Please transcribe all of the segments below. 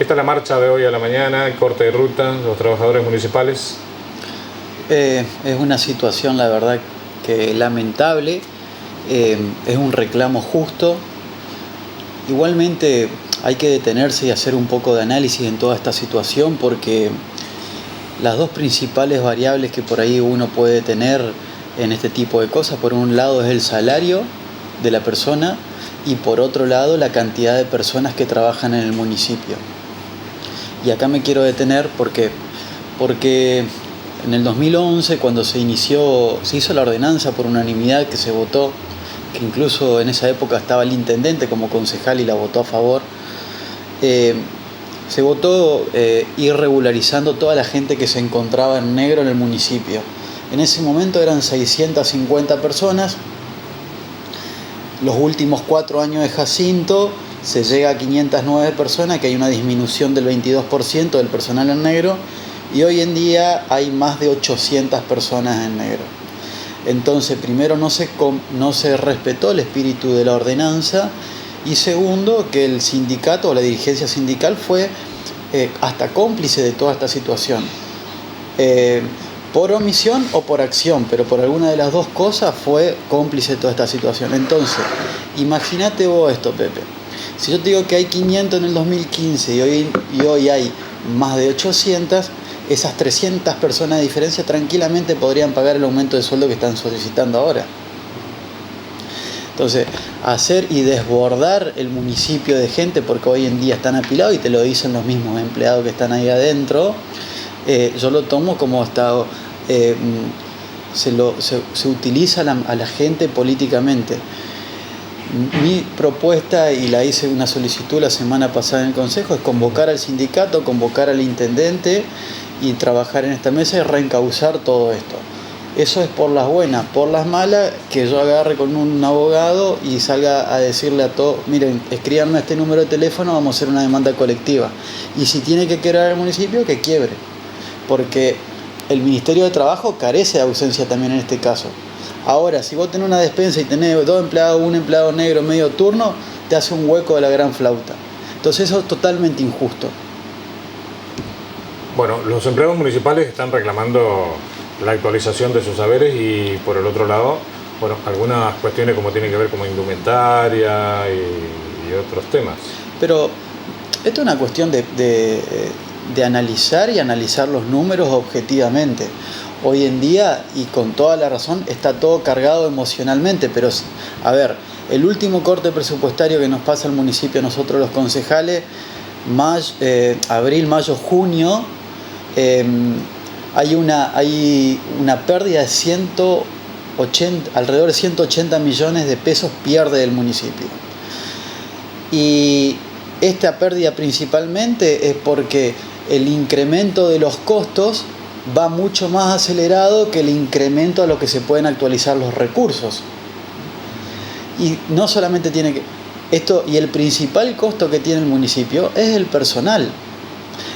Esta es la marcha de hoy a la mañana, el corte de ruta de los trabajadores municipales. Es una situación, la verdad, que lamentable, es un reclamo justo. Igualmente hay que detenerse y hacer un poco de análisis en toda esta situación, porque las dos principales variables que por ahí uno puede tener en este tipo de cosas, por un lado es el salario de la persona y por otro lado la cantidad de personas que trabajan en el municipio. Y acá me quiero detener porque en el 2011, cuando se hizo la ordenanza por unanimidad que se votó, que incluso en esa época estaba el intendente como concejal y la votó a favor, se votó ir regularizando toda la gente que se encontraba en negro en el municipio. En ese momento eran 650 personas. Los últimos 4 años de Jacinto se llega a 509 personas, que hay una disminución del 22% del personal en negro, y hoy en día hay más de 800 personas en negro. Entonces, primero no se respetó el espíritu de la ordenanza, y segundo, que el sindicato o la dirigencia sindical fue hasta cómplice de toda esta situación. Por omisión o por acción, pero por alguna de las dos cosas fue cómplice de toda esta situación. Entonces, imagínate vos esto, Pepe. Si yo te digo que hay 500 en el 2015 y hoy hay más de 800, esas 300 personas de diferencia tranquilamente podrían pagar el aumento de sueldo que están solicitando ahora. Entonces, hacer y desbordar el municipio de gente, porque hoy en día están apilados y te lo dicen los mismos empleados que están ahí adentro, yo lo tomo como Estado. Se utiliza a la gente políticamente. Mi propuesta, y la hice una solicitud la semana pasada en el Consejo, es convocar al sindicato, convocar al intendente y trabajar en esta mesa y reencauzar todo esto. Eso es por las buenas. Por las malas, que yo agarre con un abogado y salga a decirle a todos: miren, escríbanme a este número de teléfono, vamos a hacer una demanda colectiva. Y si tiene que quebrar el municipio, que quiebre. Porque el Ministerio de Trabajo carece de ausencia también en este caso. Ahora, si vos tenés una despensa y tenés 2 empleados, un empleado negro medio turno, te hace un hueco de la gran flauta. Entonces eso es totalmente injusto. Bueno, los empleados municipales están reclamando la actualización de sus saberes y por el otro lado, bueno, algunas cuestiones como tienen que ver como indumentaria y otros temas. Pero esto es una cuestión de analizar y analizar los números objetivamente. Hoy en día, y con toda la razón, está todo cargado emocionalmente, pero a ver, el último corte presupuestario que nos pasa al municipio, nosotros los concejales, abril, mayo, junio, hay una pérdida de alrededor de 180 millones de pesos pierde el municipio. Y esta pérdida principalmente es porque el incremento de los costos va mucho más acelerado que el incremento a lo que se pueden actualizar los recursos. Y no solamente tiene que... Esto, y el principal costo que tiene el municipio es el personal.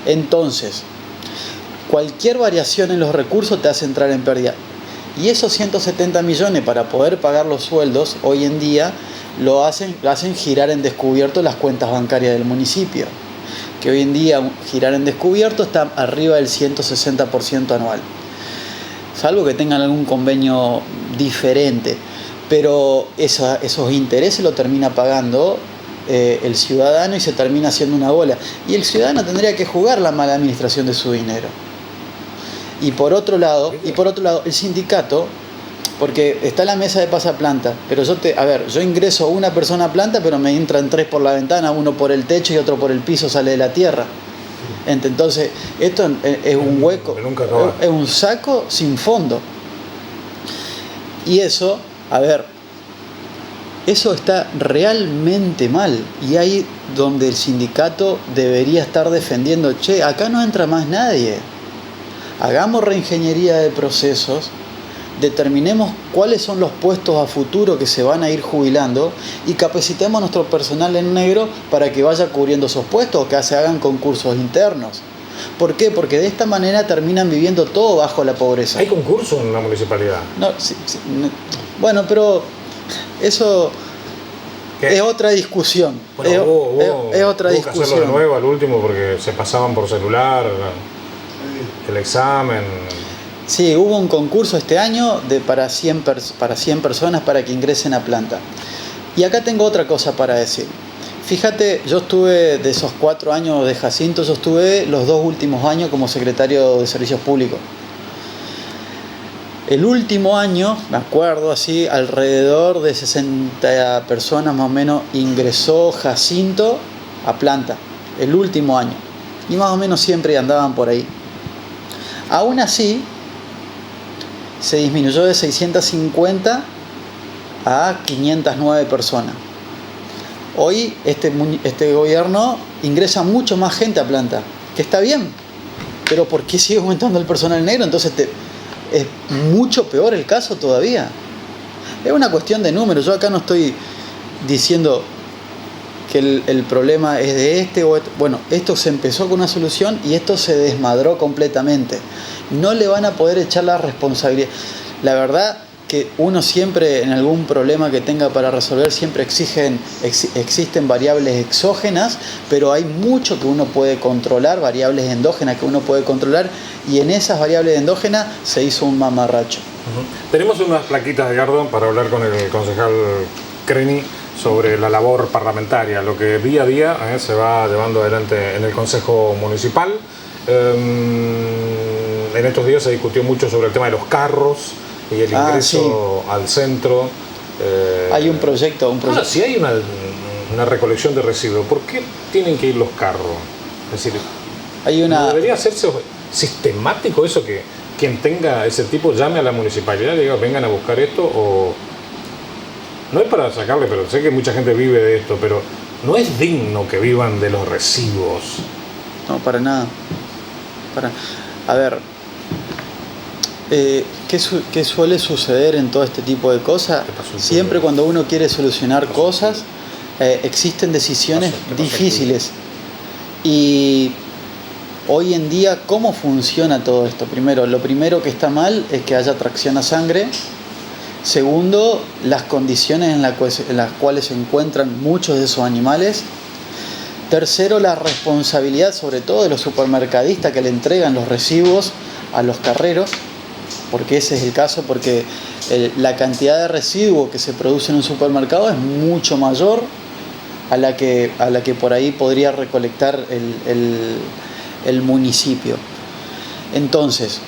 Entonces, cualquier variación en los recursos te hace entrar en pérdida. Y esos 170 millones para poder pagar los sueldos, hoy en día lo hacen girar en descubierto las cuentas bancarias del municipio. Que hoy en día girar en descubierto está arriba del 160% anual. Salvo que tengan algún convenio diferente. Pero esos intereses lo termina pagando el ciudadano y se termina haciendo una bola. Y el ciudadano tendría que jugar la mala administración de su dinero. Y por otro lado, el sindicato, porque está la mesa de pasaplanta, pero yo ingreso una persona a planta, pero me entran 3 por la ventana, uno por el techo y otro por el piso sale de la tierra. Entonces, esto es un hueco, es un saco sin fondo. Y eso, eso está realmente mal. Y ahí donde el sindicato debería estar defendiendo: che, acá no entra más nadie. Hagamos reingeniería de procesos, determinemos cuáles son los puestos a futuro que se van a ir jubilando y capacitemos a nuestro personal en negro para que vaya cubriendo esos puestos o que se hagan concursos internos. ¿Por qué? Porque de esta manera terminan viviendo todo bajo la pobreza. ¿Hay concursos en la municipalidad? No, bueno, pero eso es otra discusión. Bueno, Es otra hubo discusión. que hacerlo de nuevo al último porque se pasaban por celular el examen. Sí, hubo un concurso este año para 100 personas para que ingresen a planta. Y acá tengo otra cosa para decir. Fíjate, yo estuve de esos 4 años de Jacinto, yo estuve los 2 últimos años como secretario de Servicios Públicos. El último año, me acuerdo así, alrededor de 60 personas más o menos ingresó Jacinto a planta. El último año. Y más o menos siempre andaban por ahí. Aún así, se disminuyó de 650 a 509 personas. Hoy este gobierno ingresa mucho más gente a planta, que está bien, pero ¿por qué sigue aumentando el personal negro? Entonces es mucho peor el caso todavía. Es una cuestión de números. Yo acá no estoy diciendo que el problema es de este o bueno, esto se empezó con una solución y esto se desmadró completamente. No le van a poder echar la responsabilidad. La verdad que uno siempre, en algún problema que tenga para resolver, siempre existen variables exógenas, pero hay mucho que uno puede controlar, variables endógenas que uno puede controlar, y en esas variables endógenas se hizo un mamarracho. Tenemos unas plaquitas, Edgardo, para hablar con el concejal Creni sobre la labor parlamentaria, lo que día a día se va llevando adelante en el Consejo Municipal. En estos días se discutió mucho sobre el tema de los carros y el ingreso al centro. Hay un proyecto. Ahora, si hay una recolección de residuos, ¿por qué tienen que ir los carros? Es decir, ¿no debería hacerse sistemático eso, que quien tenga ese tipo llame a la municipalidad y diga, vengan a buscar esto? O no es para sacarle, pero sé que mucha gente vive de esto, pero no es digno que vivan de los residuos. No, para nada. A ver, ¿qué suele suceder en todo este tipo de cosas? Siempre cuando uno quiere solucionar cosas, existen decisiones difíciles. Y hoy en día, ¿cómo funciona todo esto? Lo primero que está mal es que haya tracción a sangre. Segundo, las condiciones en las cuales se encuentran muchos de esos animales. Tercero, la responsabilidad sobre todo de los supermercadistas que le entregan los residuos a los carreros, porque ese es el caso, porque la cantidad de residuos que se produce en un supermercado es mucho mayor a la que por ahí podría recolectar el municipio. Entonces,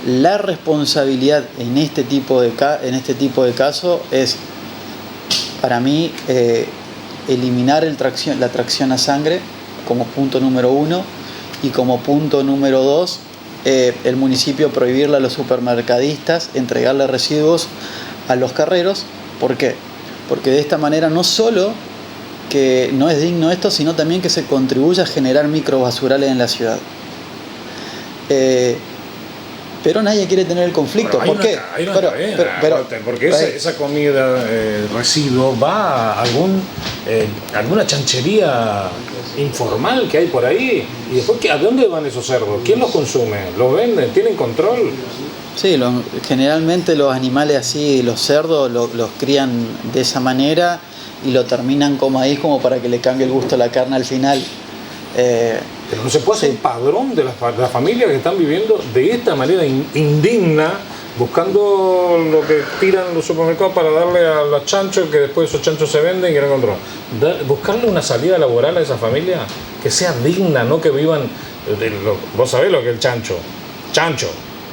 la responsabilidad en este tipo de casos es, para mí, eliminar la tracción a sangre como punto número 1, y como punto número 2, el municipio prohibirle a los supermercadistas entregarle residuos a los carreros. ¿Por qué? Porque de esta manera no solo que no es digno esto, sino también que se contribuye a generar microbasurales en la ciudad. Pero nadie quiere tener el conflicto. ¿Por qué? Porque esa comida, residuo, va a alguna chanchería informal que hay por ahí. Y después, ¿a dónde van esos cerdos? ¿Quién los consume? ¿Los venden? ¿Tienen control? Sí, generalmente los animales así, los cerdos, los crían de esa manera y lo terminan como ahí, como para que le cambie el gusto a la carne al final. Pero no se puede hacer un padrón de las familias que están viviendo de esta manera indigna, buscando lo que tiran los supermercados para darle a los chanchos, que después esos chanchos se venden y que no controlan. Buscarle una salida laboral a esa familia que sea digna, no que vivan vos sabés lo que es el chancho.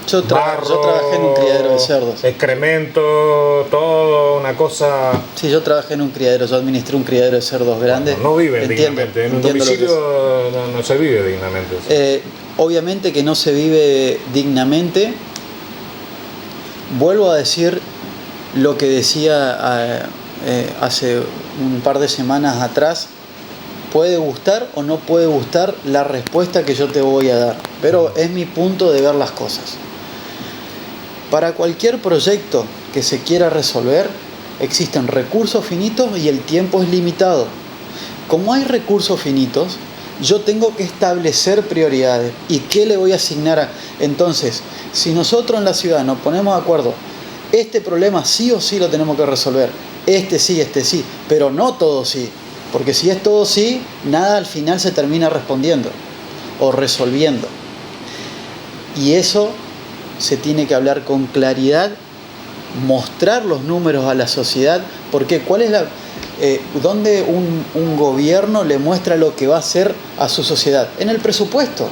Yo trabajé en un criadero de cerdos. Excremento, todo, una cosa. Sí, yo trabajé en un criadero, yo administré un criadero de cerdos grande. No viven dignamente, en un domicilio no se vive dignamente. Obviamente que no se vive dignamente. Vuelvo a decir lo que decía hace un par de semanas atrás. Puede gustar o no puede gustar la respuesta que yo te voy a dar, pero es mi punto de ver las cosas. Para cualquier proyecto que se quiera resolver, existen recursos finitos y el tiempo es limitado. Como hay recursos finitos, yo tengo que establecer prioridades. ¿Y qué le voy a asignar? Entonces, si nosotros en la ciudad nos ponemos de acuerdo, este problema sí o sí lo tenemos que resolver, este sí, pero no todo sí, porque si es todo sí, nada al final se termina respondiendo o resolviendo. Y eso se tiene que hablar con claridad, mostrar los números a la sociedad, porque ¿cuál es dónde un gobierno le muestra lo que va a hacer a su sociedad? En el presupuesto.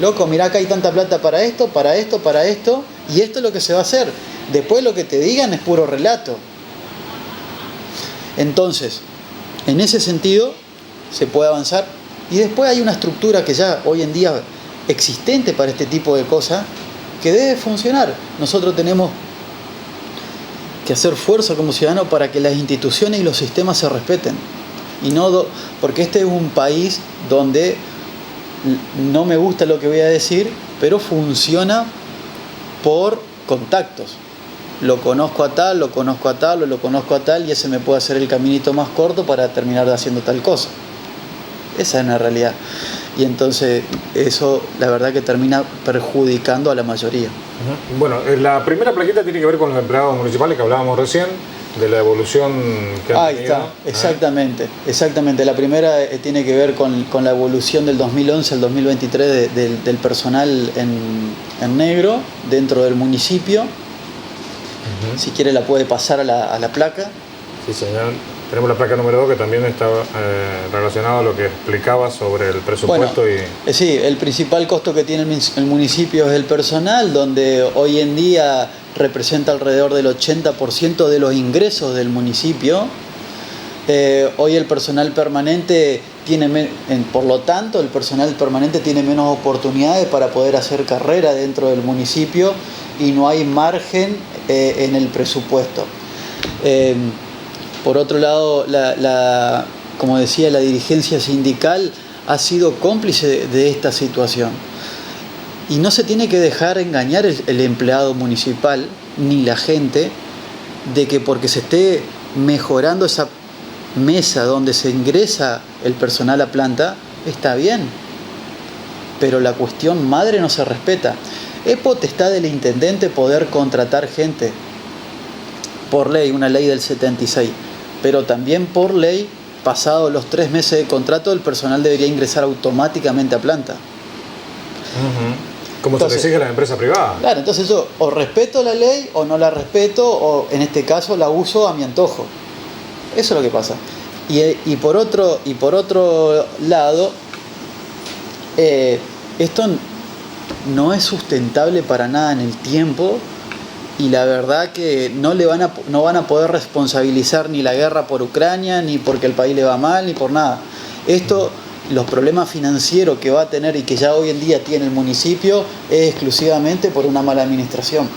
Loco, mirá, acá hay tanta plata para esto, y esto es lo que se va a hacer. Después lo que te digan es puro relato. Entonces, en ese sentido se puede avanzar, y después hay una estructura que ya hoy en día existente para este tipo de cosas que debe funcionar. Nosotros tenemos que hacer fuerza como ciudadanos para que las instituciones y los sistemas se respeten, y no porque este es un país donde, no me gusta lo que voy a decir, pero funciona por contactos. Lo conozco a tal, lo conozco a tal, o lo conozco a tal, y ese me puede hacer el caminito más corto para terminar haciendo tal cosa. Esa es la realidad. Y entonces eso, la verdad, que termina perjudicando a la mayoría. Bueno, la primera plaquita tiene que ver con los empleados municipales que hablábamos recién, de la evolución que han tenido. Ahí está, exactamente. La primera tiene que ver con la evolución del 2011 al 2023 del personal en negro dentro del municipio. Si quiere la puede pasar a la placa. Sí, señor. Tenemos la placa número 2, que también está relacionado a lo que explicaba sobre el presupuesto. Bueno, sí, el principal costo que tiene el municipio es el personal, donde hoy en día representa alrededor del 80% de los ingresos del municipio. Hoy el personal permanente por lo tanto, el personal permanente tiene menos oportunidades para poder hacer carrera dentro del municipio, y no hay margen en el presupuesto. Por otro lado, como decía, la dirigencia sindical ha sido cómplice de esta situación. Y no se tiene que dejar engañar el empleado municipal ni la gente de que porque se esté mejorando esa mesa donde se ingresa el personal a planta, está bien. Pero la cuestión madre no se respeta. Es potestad del intendente poder contratar gente por ley, una ley del 76. Pero también por ley, pasados los 3 meses de contrato, el personal debería ingresar automáticamente a planta. Como se exige a la empresa privada. Claro, entonces yo o respeto la ley o no la respeto, o en este caso la uso a mi antojo. Eso es lo que pasa. Y por otro lado, esto no es sustentable para nada en el tiempo. Y la verdad que no van a poder responsabilizar ni la guerra por Ucrania, ni porque el país le va mal, ni por nada. Los problemas financieros que va a tener y que ya hoy en día tiene el municipio es exclusivamente por una mala administración.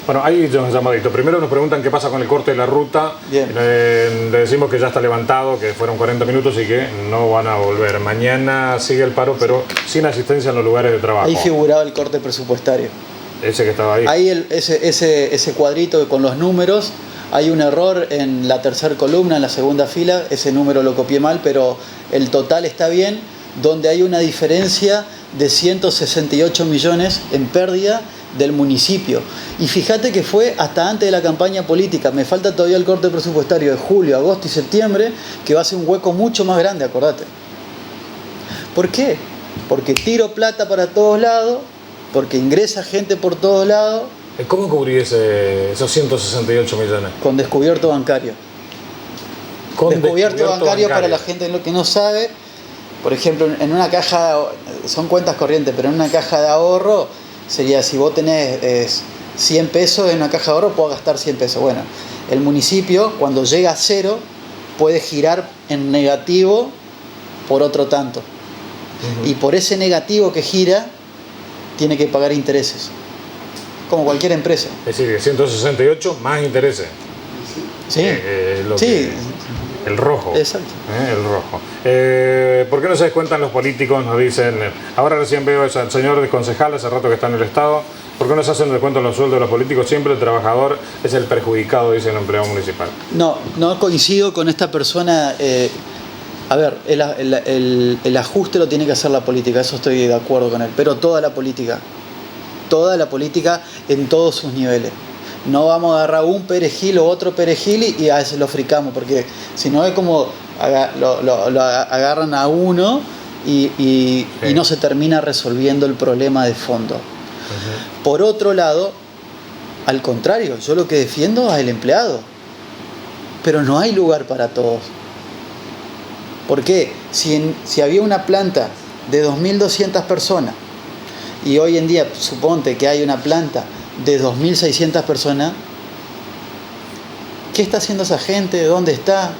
Bueno, ahí yo un llamadito. Primero nos preguntan qué pasa con el corte de la ruta. Le decimos que ya está levantado, que fueron 40 minutos y que no van a volver. Mañana sigue el paro, pero sin asistencia en los lugares de trabajo. Ahí figuraba el corte presupuestario. Ese que estaba ahí. Ahí ese cuadrito con los números, hay un error en la tercera columna, en la segunda fila, ese número lo copié mal, pero el total está bien, donde hay una diferencia de 168 millones en pérdida del municipio. Y fíjate que fue hasta antes de la campaña política. Me falta todavía el corte presupuestario de julio, agosto y septiembre, que va a ser un hueco mucho más grande, acordate. ¿Por qué? Porque tiro plata para todos lados, porque ingresa gente por todos lados. ¿Cómo cubrí esos 168 millones? Con descubierto bancario. Descubierto bancario, para la gente que no sabe, por ejemplo, en una caja, son cuentas corrientes, pero en una caja de ahorro sería, si vos tenés 100 pesos en una caja de ahorro, puedo gastar 100 pesos. Bueno, el municipio, cuando llega a cero, puede girar en negativo por otro tanto. Y por ese negativo que gira, tiene que pagar intereses, como cualquier empresa. Es decir, 168 más intereses. Sí. El rojo. Exacto. El rojo. ¿Por qué no se descuentan los políticos? Nos dicen. Ahora recién veo al señor concejal, hace rato que está en el Estado. ¿Por qué no se hacen descuento en los sueldos de los políticos? Siempre el trabajador es el perjudicado, dice el empleado municipal. No coincido con esta persona. A ver, el ajuste lo tiene que hacer la política, eso estoy de acuerdo con él, pero toda la política en todos sus niveles. No vamos a agarrar un perejil o otro perejil y a veces lo fricamos, porque si no es como lo agarran a uno y no se termina resolviendo el problema de fondo. Uh-huh. Por otro lado, al contrario, yo lo que defiendo es el empleado, pero no hay lugar para todos. ¿Por qué? Si había una planta de 2.200 personas y hoy en día suponte que hay una planta de 2.600 personas, ¿qué está haciendo esa gente? ¿Dónde está?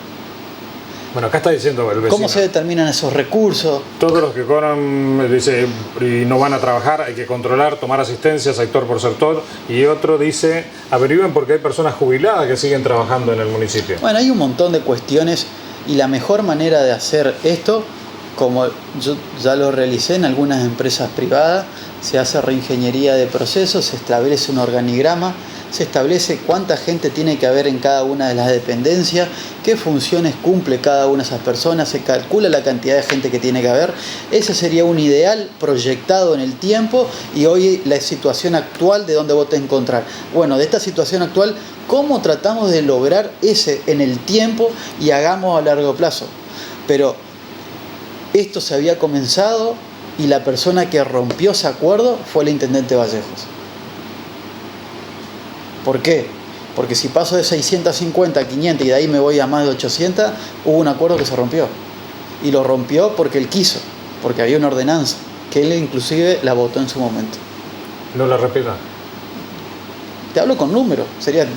Bueno, acá está diciendo el vecino. ¿Cómo se determinan esos recursos? Todos los que cobran, dice, y no van a trabajar, hay que controlar, tomar asistencia sector por sector. Y otro dice, averigüen porque hay personas jubiladas que siguen trabajando en el municipio. Bueno, hay un montón de cuestiones y la mejor manera de hacer esto, como yo ya lo realicé en algunas empresas privadas, se hace reingeniería de procesos, se establece un organigrama, se establece cuánta gente tiene que haber en cada una de las dependencias, qué funciones cumple cada una de esas personas, se calcula la cantidad de gente que tiene que haber. Ese sería un ideal proyectado en el tiempo y hoy la situación actual de dónde vos te encontrás. Bueno, de esta situación actual, ¿cómo tratamos de lograr ese en el tiempo y hagamos a largo plazo? Pero esto se había comenzado y la persona que rompió ese acuerdo fue el intendente Vallejos. ¿Por qué? Porque si paso de 650 a 500 y de ahí me voy a más de 800, hubo un acuerdo que se rompió. Y lo rompió porque él quiso, porque había una ordenanza, que él inclusive la votó en su momento. No la repita. Te hablo con números, sería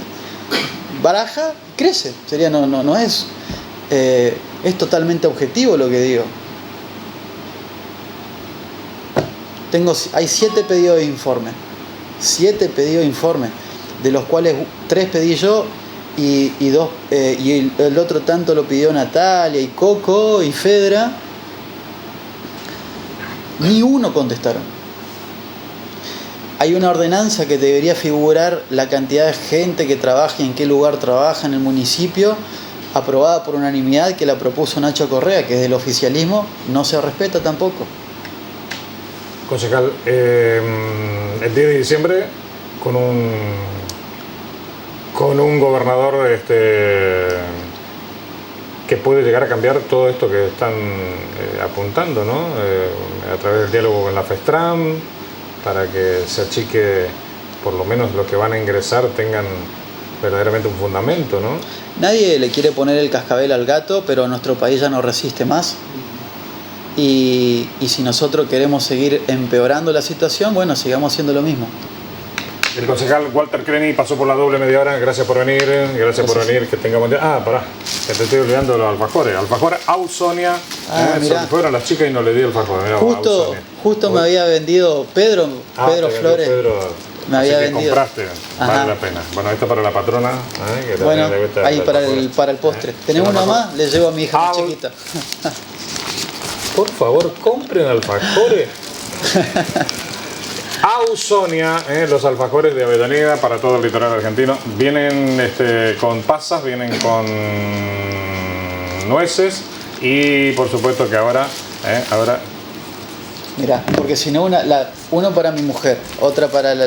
baraja, crece, sería no es totalmente objetivo lo que digo. Hay 7 pedidos de informe. 7 pedidos de informe, de los cuales 3 pedí yo y 2 y el otro tanto lo pidió Natalia y Coco y Fedra. Ni uno contestaron. Hay una ordenanza que debería figurar la cantidad de gente que trabaja y en qué lugar trabaja en el municipio, aprobada por unanimidad, que la propuso Nacho Correa, que es del oficialismo, no se respeta tampoco. Concejal, el 10 de diciembre con un gobernador que puede llegar a cambiar todo esto que están apuntando, ¿no? A través del diálogo con la FESTRAM, para que se achique, por lo menos los que van a ingresar tengan verdaderamente un fundamento, ¿no? Nadie le quiere poner el cascabel al gato, pero nuestro país ya no resiste más. Y si nosotros queremos seguir empeorando la situación, bueno, sigamos haciendo lo mismo. El concejal Walter Creni pasó por la doble media hora. Gracias por venir, por venir, que tenga buen día. Pará, que te estoy olvidando los alfajores. Alfajores Ausonia. Fueron las chicas y no le di alfajores. Justo me había vendido Pedro Flores. Me había vendido. Compraste, vale la pena. Bueno, esto para la patrona. Que bueno, ahí para el postre. ¿Tenemos una más? Le llevo a mi hija más chiquita. Por favor, compren alfajores. Ausonia, los alfajores de Avellaneda para todo el litoral argentino. Vienen con pasas, vienen con nueces y por supuesto que ahora. Mirá, porque si no, uno para mi mujer, otra para la